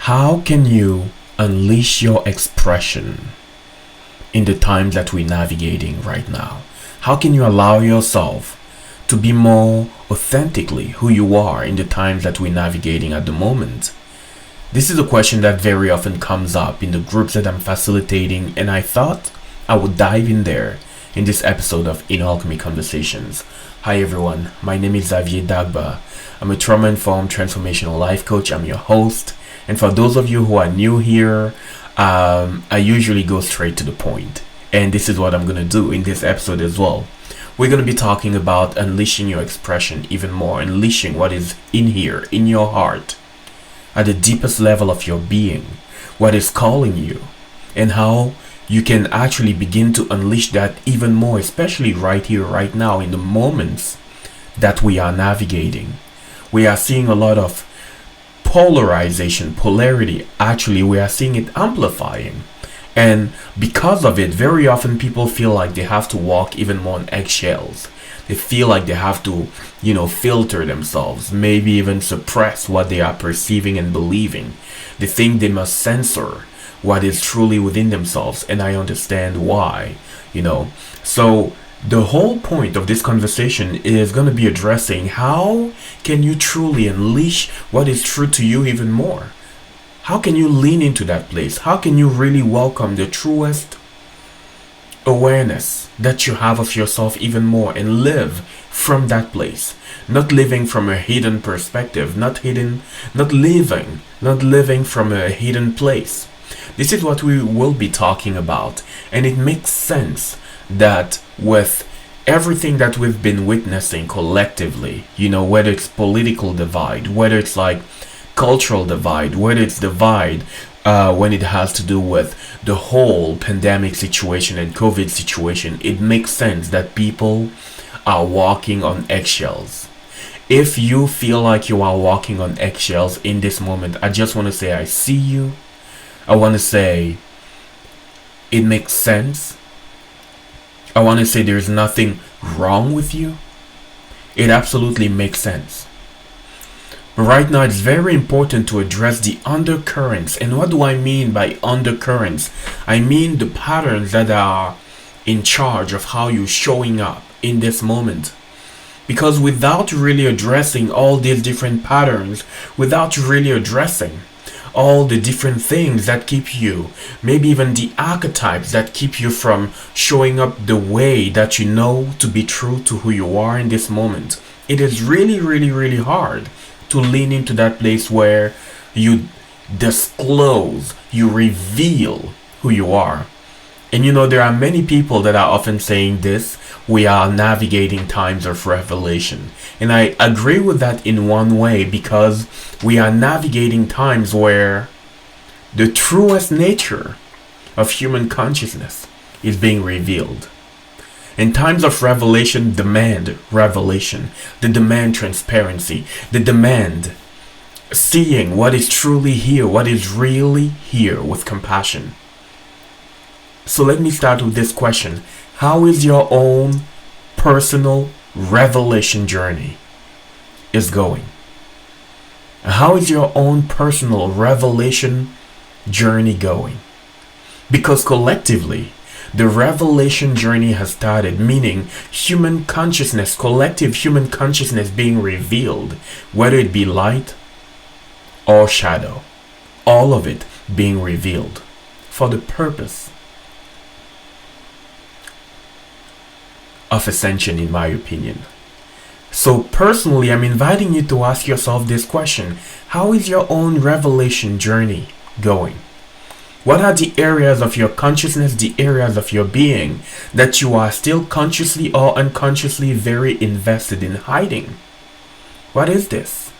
How can you unleash your expression in the times that we're navigating right now? How can you allow yourself to be more authentically who you are in the times that we're navigating at the moment? This is a question that very often comes up in the groups that I'm facilitating, and I thought I would dive in there in this episode of In Alchemy Conversations. Hi everyone, my name is Xavier Dagba. I'm a trauma-informed transformational life coach. I'm your host. And for those of you who are new here, I usually go straight to the point. And this is what I'm going to do in this episode as well. We're going to be talking about unleashing your expression even more, unleashing what is in here, in your heart, at the deepest level of your being, what is calling you, and how you can actually begin to unleash that even more, especially right here, right now, in the moments that we are navigating. We are seeing a lot of polarization, polarity. Actually, we are seeing it amplifying. And because of it, very often people feel like they have to walk even more on eggshells. They feel like they have to, filter themselves, maybe even suppress what they are perceiving and believing. They think they must censor what is truly within themselves, and I understand why, So the whole point of this conversation is going to be addressing how can you truly unleash what is true to you even more? How can you lean into that place? How can you really welcome the truest awareness that you have of yourself even more and live from that place? Not living from a hidden perspective, not living from a hidden place. This is what we will be talking about, and it makes sense that with everything that we've been witnessing collectively, whether it's political divide, whether it's like cultural divide, whether it's divide when it has to do with the whole pandemic situation and COVID situation, it makes sense that people are walking on eggshells. If you feel like you are walking on eggshells in this moment, I just want to say I see you. I want to say it makes sense. I want to say there's nothing wrong with you. It absolutely makes sense. But right now, it's very important to address the undercurrents. And what do I mean by undercurrents? I mean the patterns that are in charge of how you're showing up in this moment. Because without really addressing all these different patterns, without really addressing all the different things that keep you, maybe even the archetypes that keep you from showing up the way that you know to be true to who you are in this moment, it is really, really, really hard to lean into that place where you disclose, you reveal who you are. And there are many people that are often saying this: we are navigating times of revelation. And I agree with that in one way, because we are navigating times where the truest nature of human consciousness is being revealed. And times of revelation demand revelation. They demand transparency. They demand seeing what is truly here, what is really here, with compassion. So let me start with this question. How is your own personal revelation journey is going? How is your own personal revelation journey going? Because collectively, the revelation journey has started, meaning human consciousness, collective human consciousness being revealed, whether it be light or shadow, all of it being revealed for the purpose of ascension, in my opinion. So personally, I'm inviting you to ask yourself this question: how is your own revelation journey going? What are the areas of your consciousness, the areas of your being that you are still consciously or unconsciously very invested in hiding? What is this?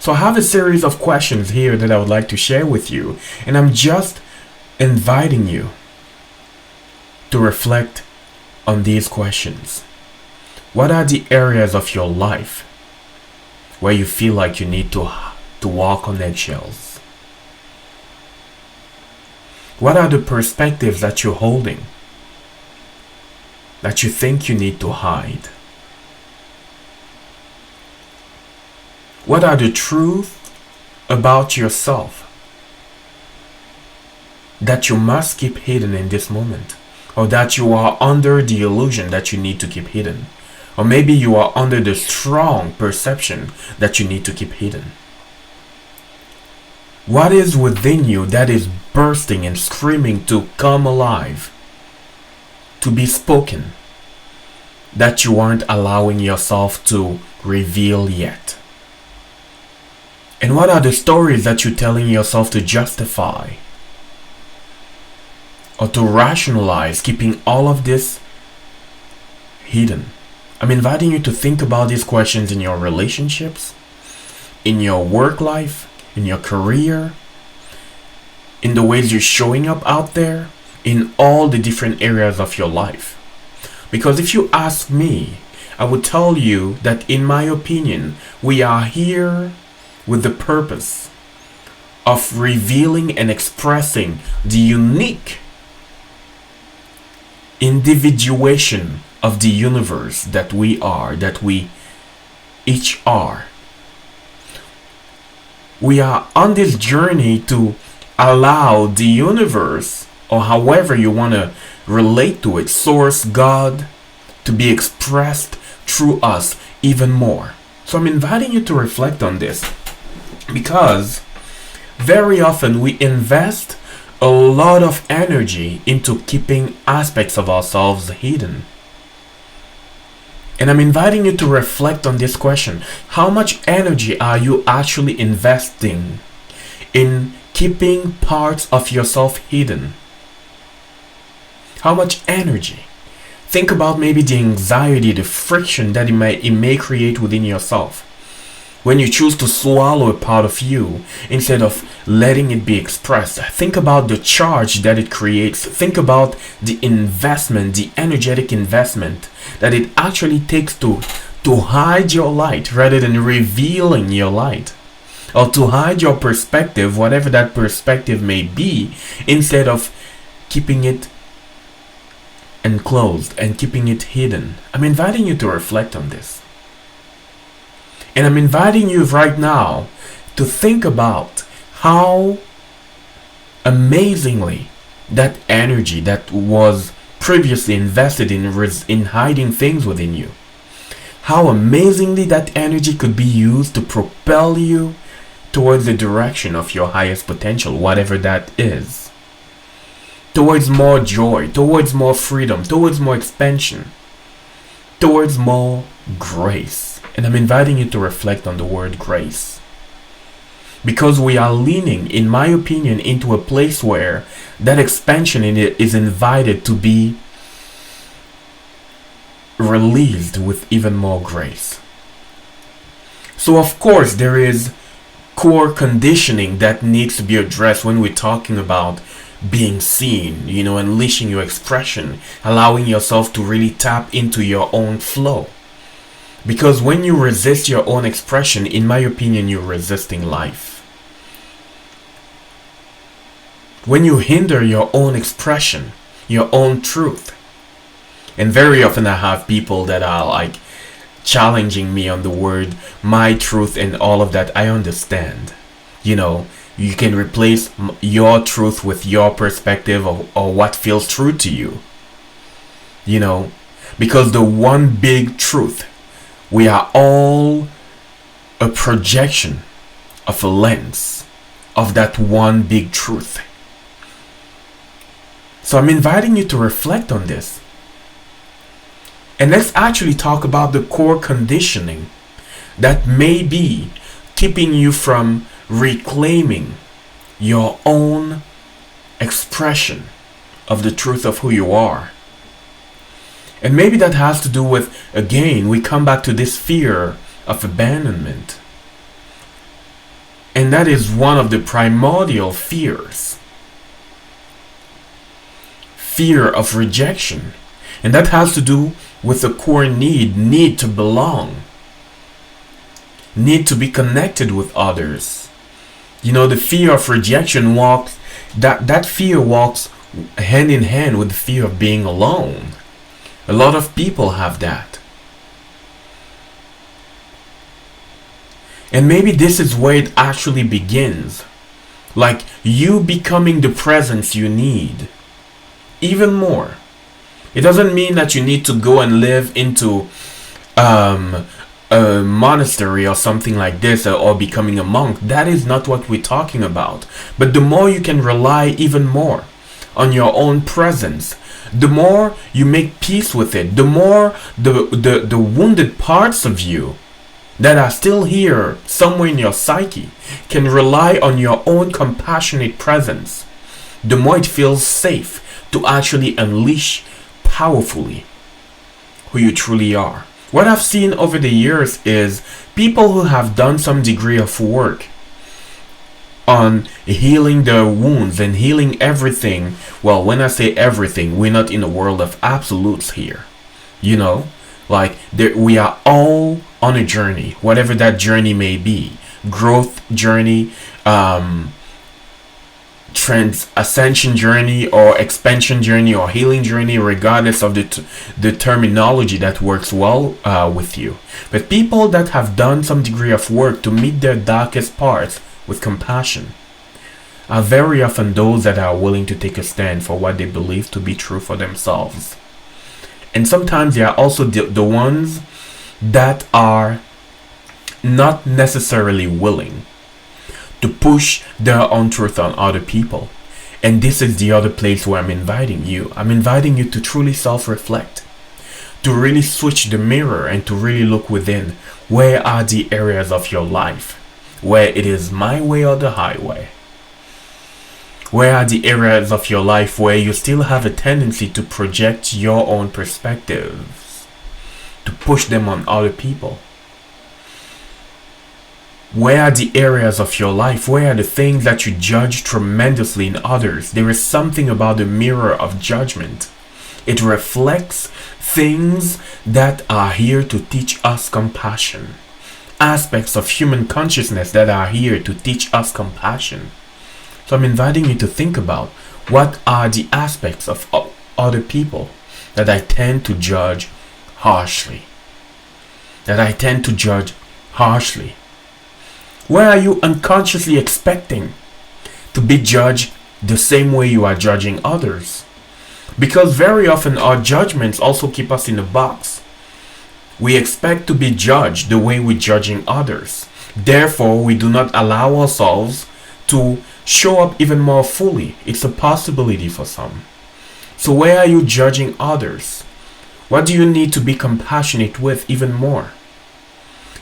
So I have a series of questions here that I would like to share with you, and I'm just inviting you to reflect on these questions. What are the areas of your life where you feel like you need to walk on eggshells? What are the perspectives that you're holding that you think you need to hide? What are the truth about yourself that you must keep hidden in this moment, or that you are under the illusion that you need to keep hidden, or maybe you are under the strong perception that you need to keep hidden? What is within you that is bursting and screaming to come alive, to be spoken, that you aren't allowing yourself to reveal yet? And what are the stories that you're telling yourself to justify or to rationalize keeping all of this hidden? I'm inviting you to think about these questions in your relationships, in your work life, in your career, in the ways you're showing up out there, in all the different areas of your life. Because if you ask me, I would tell you that in my opinion, we are here with the purpose of revealing and expressing the unique individuation of the universe that we are, that we each are. We are on this journey to allow the universe, or however you want to relate to it, source, God, to be expressed through us even more. So I'm inviting you to reflect on this, because very often we invest a lot of energy into keeping aspects of ourselves hidden. And I'm inviting you to reflect on this question. How much energy are you actually investing in keeping parts of yourself hidden? How much energy? Think about maybe the anxiety, the friction that it may create within yourself when you choose to swallow a part of you instead of letting it be expressed. Think about the charge that it creates. Think about the investment, the energetic investment that it actually takes to hide your light rather than revealing your light, or to hide your perspective, whatever that perspective may be, instead of keeping it enclosed and keeping it hidden. I'm inviting you to reflect on this. And I'm inviting you right now to think about how amazingly that energy that was previously invested in hiding things within you, how amazingly that energy could be used to propel you towards the direction of your highest potential, whatever that is. Towards more joy, towards more freedom, towards more expansion, towards more grace. And I'm inviting you to reflect on the word grace. Because we are leaning, in my opinion, into a place where that expansion in it is invited to be released with even more grace. So of course there is core conditioning that needs to be addressed when we're talking about being seen, unleashing your expression, allowing yourself to really tap into your own flow. Because when you resist your own expression, in my opinion, you're resisting life. When you hinder your own expression, your own truth, and very often I have people that are like challenging me on the word my truth and all of that. I understand. You can replace your truth with your perspective or what feels true to you. Because the one big truth, we are all a projection of a lens of that one big truth. So I'm inviting you to reflect on this. And let's actually talk about the core conditioning that may be keeping you from reclaiming your own expression of the truth of who you are. And maybe that has to do with, again, we come back to this fear of abandonment. And that is one of the primordial fears. Fear of rejection. And that has to do with the core need to belong. Need to be connected with others. The fear of rejection that fear walks hand in hand with the fear of being alone. A lot of people have that. And maybe this is where it actually begins. Like you becoming the presence you need. Even more. It doesn't mean that you need to go and live into a monastery or something like this, or becoming a monk. That is not what we're talking about. But the more you can rely even more on your own presence, the more you make peace with it, the more the wounded parts of you that are still here somewhere in your psyche can rely on your own compassionate presence, the more it feels safe to actually unleash powerfully who you truly are. What I've seen over the years is people who have done some degree of work on healing their wounds and healing everything. Well, when I say everything, we're not in a world of absolutes here. You know, like we are all on a journey, whatever that journey may be. Growth journey, ascension journey, or expansion journey, or healing journey, regardless of the terminology that works well with you. But people that have done some degree of work to meet their darkest parts with compassion are very often those that are willing to take a stand for what they believe to be true for themselves. And sometimes they are also the ones that are not necessarily willing to push their own truth on other people. And this is the other place where I'm inviting you. I'm inviting you to truly self-reflect, to really switch the mirror and to really look within. Where are the areas of your life where it is my way or the highway? Where are the areas of your life where you still have a tendency to project your own perspectives, to push them on other people? Where are the areas of your life? Where are the things that you judge tremendously in others? There is something about the mirror of judgment. It reflects things that are here to teach us compassion. Aspects of human consciousness that are here to teach us compassion. So I'm inviting you to think about what are the aspects of other people that I tend to judge harshly. Where are you unconsciously expecting to be judged the same way you are judging others? Because very often our judgments also keep us in a box. We expect to be judged the way we're judging others. Therefore, we do not allow ourselves to show up even more fully. It's a possibility for some. So where are you judging others? What do you need to be compassionate with even more?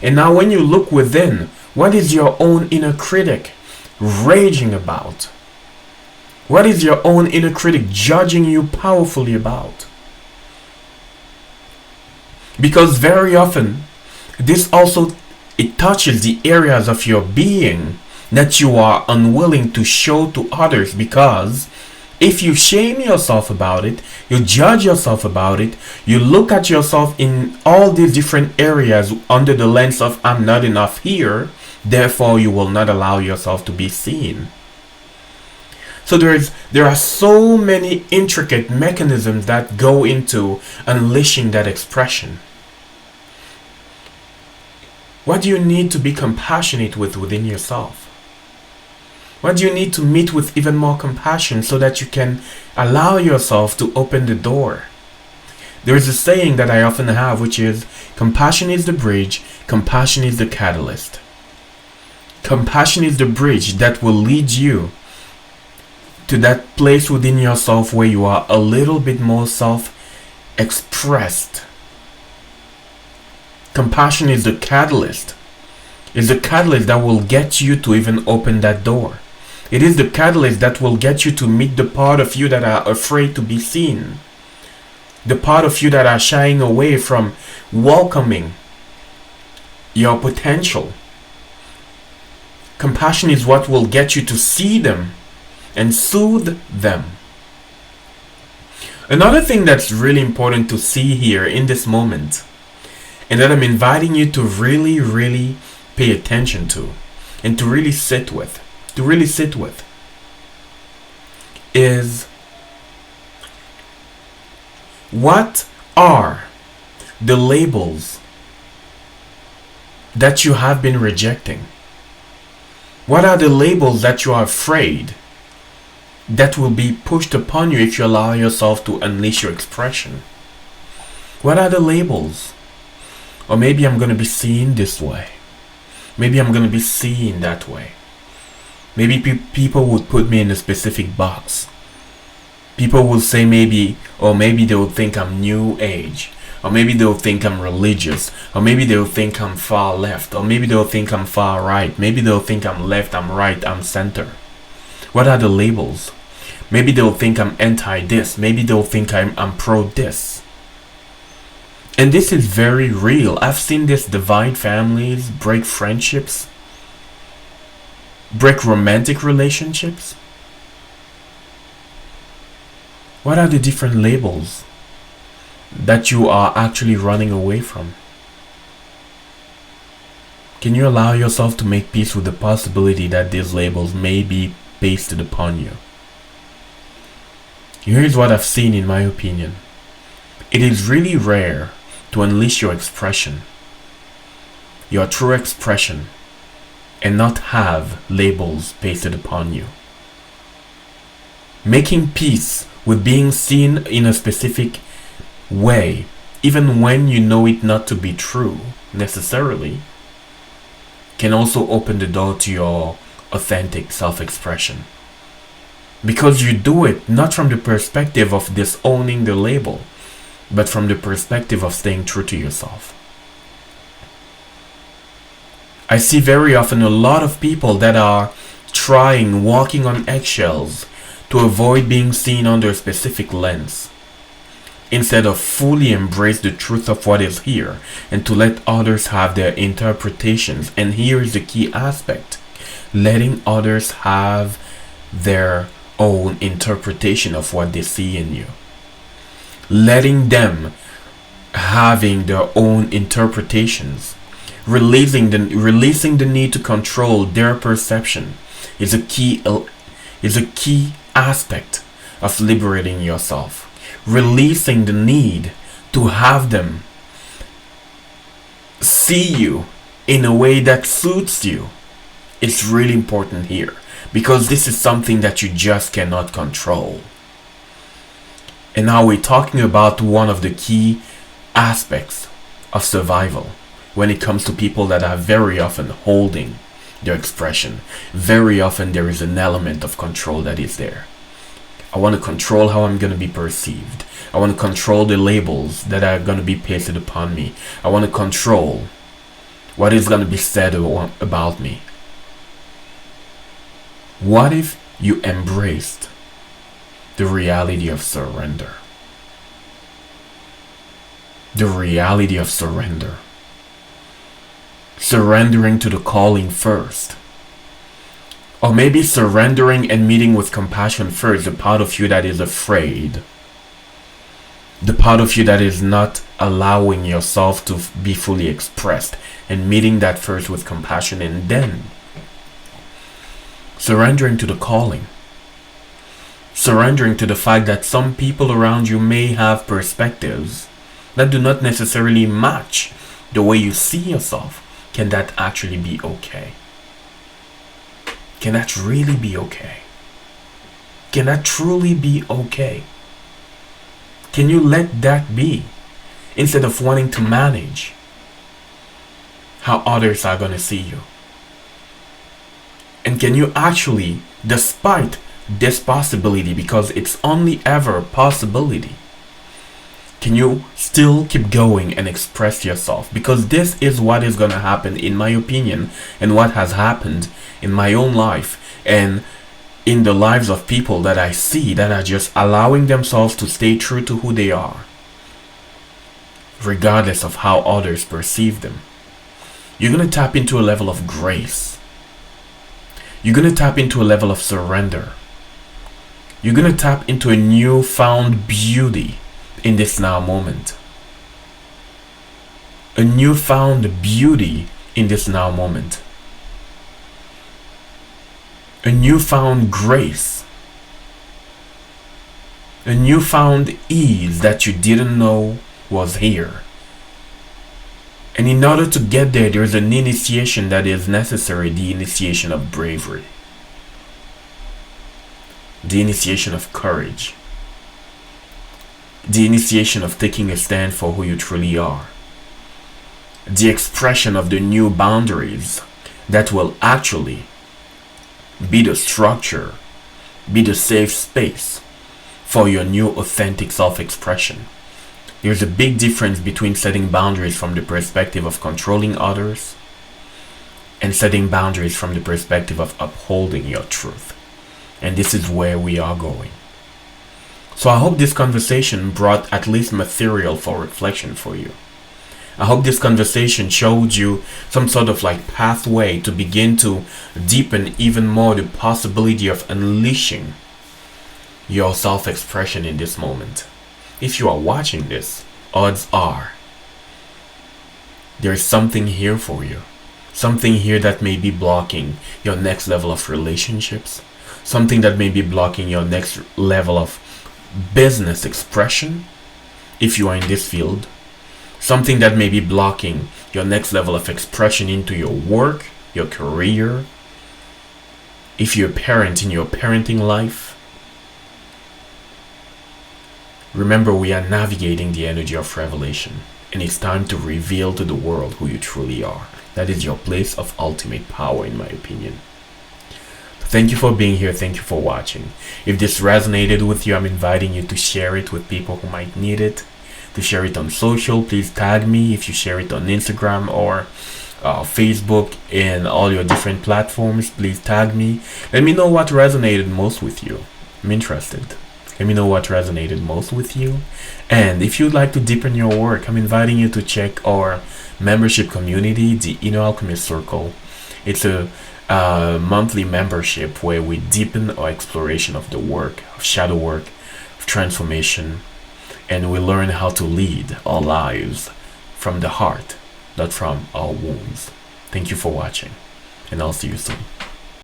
And now when you look within, what is your own inner critic raging about? What is your own inner critic judging you powerfully about? Because very often, this also, it touches the areas of your being that you are unwilling to show to others, because if you shame yourself about it, you judge yourself about it, you look at yourself in all these different areas under the lens of I'm not enough here, therefore you will not allow yourself to be seen. So there are so many intricate mechanisms that go into unleashing that expression. What do you need to be compassionate with within yourself? What do you need to meet with even more compassion so that you can allow yourself to open the door? There is a saying that I often have, which is, compassion is the bridge, compassion is the catalyst. Compassion is the bridge that will lead you to that place within yourself where you are a little bit more self-expressed. Compassion is the catalyst. It's the catalyst that will get you to even open that door. It is the catalyst that will get you to meet the part of you that are afraid to be seen. The part of you that are shying away from welcoming your potential. Compassion is what will get you to see them and soothe them. Another thing that's really important to see here in this moment, and that I'm inviting you to really, really pay attention to, and to really sit with, is what are the labels that you have been rejecting? What are the labels that you are afraid that will be pushed upon you if you allow yourself to unleash your expression? What are the labels? Or maybe I'm going to be seen this way. Maybe I'm going to be seen that way. Maybe people would put me in a specific box. People will say maybe, or maybe they will think I'm new age. Or maybe they'll think I'm religious. Or maybe they'll think I'm far left. Or maybe they'll think I'm far right. Maybe they'll think I'm left, I'm right, I'm center. What are the labels? Maybe they'll think I'm anti this. Maybe they'll think I'm pro this. And this is very real. I've seen this divide families, break friendships, break romantic relationships. What are the different labels that you are actually running away from? Can you allow yourself to make peace with the possibility that these labels may be pasted upon you? Here's what I've seen in my opinion. It is really rare to unleash your expression, your true expression, and not have labels pasted upon you. Making peace with being seen in a specific way, even when you know it not to be true necessarily, can also open the door to your authentic self-expression. Because you do it not from the perspective of disowning the label, but from the perspective of staying true to yourself. I see very often a lot of people that are walking on eggshells to avoid being seen under a specific lens, instead of fully embrace the truth of what is here and to let others have their interpretations. And here is the key aspect: letting others have their own interpretation of what they see in you. Letting them having their own interpretations, releasing the need to control their perception is a key aspect of liberating yourself. Releasing the need to have them see you in a way that suits you. It's really important here, because this is something that you just cannot control. And now we're talking about one of the key aspects of survival when it comes to people that are very often holding their expression. Very often there is an element of control that is there. I want to control how I'm going to be perceived. I want to control the labels that are going to be pasted upon me. I want to control what is going to be said about me. What if you embraced the reality of surrender? The reality of surrender. Surrendering to the calling first. Or maybe surrendering and meeting with compassion first, the part of you that is afraid. The part of you that is not allowing yourself to be fully expressed, and meeting that first with compassion, and then surrendering to the calling. Surrendering to the fact that some people around you may have perspectives that do not necessarily match the way you see yourself. Can that actually be okay? Can that really be okay? Can that truly be okay? Can you let that be, instead of wanting to manage how others are going to see you? And can you actually, despite this possibility, because it's only ever a possibility, can you still keep going and express yourself? Because this is what is going to happen, in my opinion, and what has happened in my own life and in the lives of people that I see that are just allowing themselves to stay true to who they are, regardless of how others perceive them. You're going to tap into a level of grace. You're going to tap into a level of surrender. You're going to tap into a newfound beauty in this now moment. A newfound beauty in this now moment. A newfound grace. A newfound ease that you didn't know was here. And in order to get there, there's an initiation that is necessary, the initiation of bravery, the initiation of courage, the initiation of taking a stand for who you truly are, the expression of the new boundaries that will actually be the structure, be the safe space for your new authentic self-expression. There's a big difference between setting boundaries from the perspective of controlling others and setting boundaries from the perspective of upholding your truth. And this is where we are going. So I hope this conversation brought at least material for reflection for you. I hope this conversation showed you some sort of like pathway to begin to deepen even more the possibility of unleashing your self-expression in this moment. If you are watching this, odds are there is something here for you. Something here that may be blocking your next level of relationships. Something that may be blocking your next level of business expression if you are in this field. Something that may be blocking your next level of expression into your work, your career. If you're a parent in your parenting life. Remember, we are navigating the energy of revelation, and it's time to reveal to the world who you truly are. That is your place of ultimate power, in my opinion. Thank you for being here. Thank you for watching. If this resonated with you, I'm inviting you to share it with people who might need it. To share it on social, please tag me. If you share it on Instagram or Facebook and all your different platforms, please tag me. Let me know what resonated most with you. I'm interested. Let me know what resonated most with you. And if you'd like to deepen your work, I'm inviting you to check our membership community, the Inner Alchemist Circle. It's a monthly membership where we deepen our exploration of the work, of shadow work, of transformation, and we learn how to lead our lives from the heart, not from our wounds. Thank you for watching, and I'll see you soon.